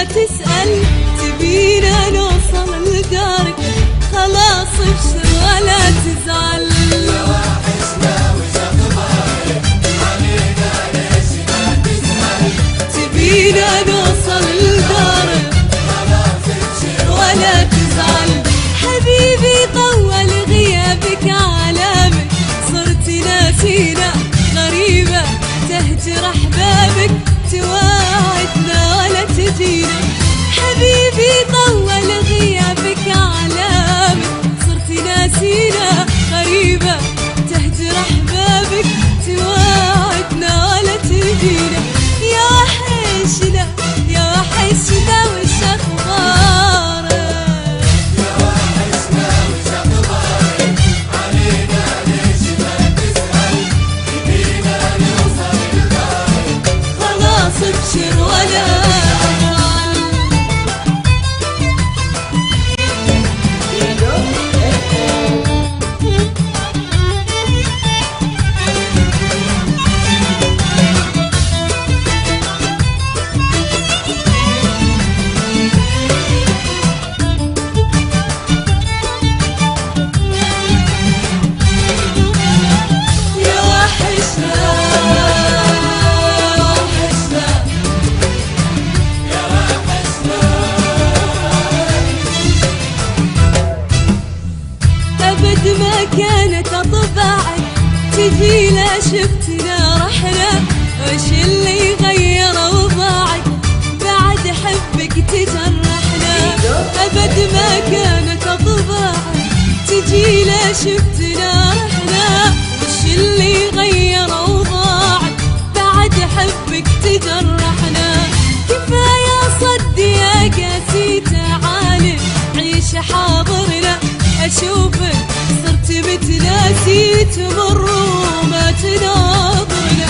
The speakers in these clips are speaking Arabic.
تسأل تبينا نوصل لدارك، خلاص ابشر ولا تزعل. وحشنا وش اخبارك علينا ليش ما تسأل، تبينا نوصل لدارك خلاص ابشر ولا تزعل. حبيبي طول غيابك عالمك، صرت ناسينا غريبة تهجر أحبابك، تواعدنا ولا تجينا. حبيبي طول غيابك عالمك، صرت ناسينا غريبة تهجر أحبابك، تواعدنا ولا تجينا. يا وحشنا يا وحشنا وش أخبارك؟ يا وحشنا وش اخبارك علينا ليش ما تسأل، تبينا نوصل لدارك خلاص ابشر ولا أبد ما كانت أطباعك تجينا، شفتنا رحنا وش اللي غير وضاعك، بعد حبك تجرحنا. أبد ما كانت أطباعك تجينا، شفتنا رحنا وش اللي غير وضاعك، بعد حبك تجرحنا. كفاية صد يا قاسي تعال عيش حاضرنا، أشوفك صرت بتناسي تمر وما تناظرنا.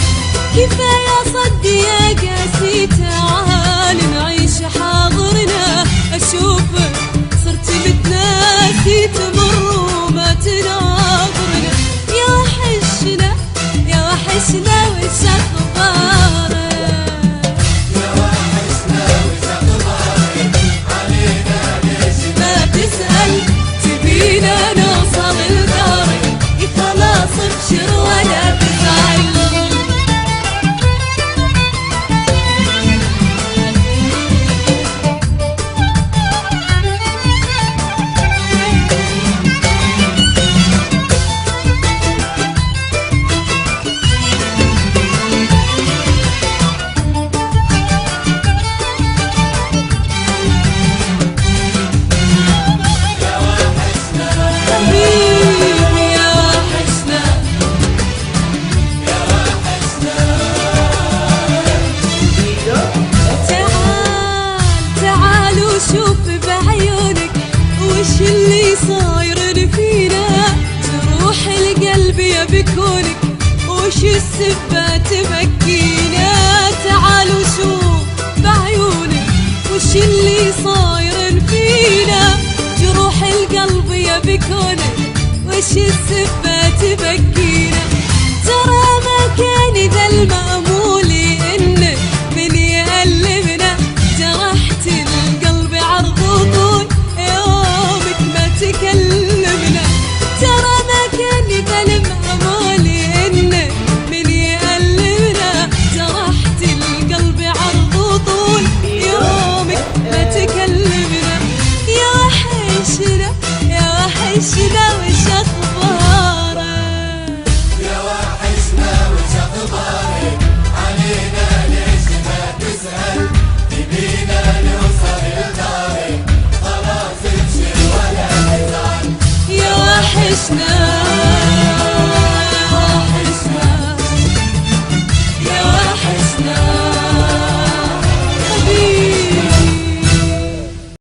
كفاية صد يا قاسي تعال نعيش حاضرنا، أشوفك صرت بتناسي تمر وما تناظرنا. يا وحشنا يا وحشنا وش أخبارك؟ يا وحشنا وش اخبارك علينا ليش ما تسأل تبينا نوصل لدارك، خلاص ابشر ولا تزعل. حبيبي يا وحشنا تعال وشوف بعيونك وش اللي صاير فينا، تروح القلب يا بكونك وش السبة تبكينا. تعال وشوف بعيونك وش اللي صاير فينا، جروح القلب يا بكونك وش السبة تبكينا. ترى ما كان ذا المأمول إنك من يألمنا، جرحت القلب عرض وطول يومك ما تكلمنا. ترى ما كان ذا المأمول إنك من يألمنا، جرحت القلب عرض وطول يومك ما تكلمنا. يا وحشنا يا وحشنا وش أخبارك؟ يا وحشنا وش اخبارك علينا ليش ما تسأل، تبينا نوصل لدارك خلاص ابشر ولا تزعل. يا وحشنا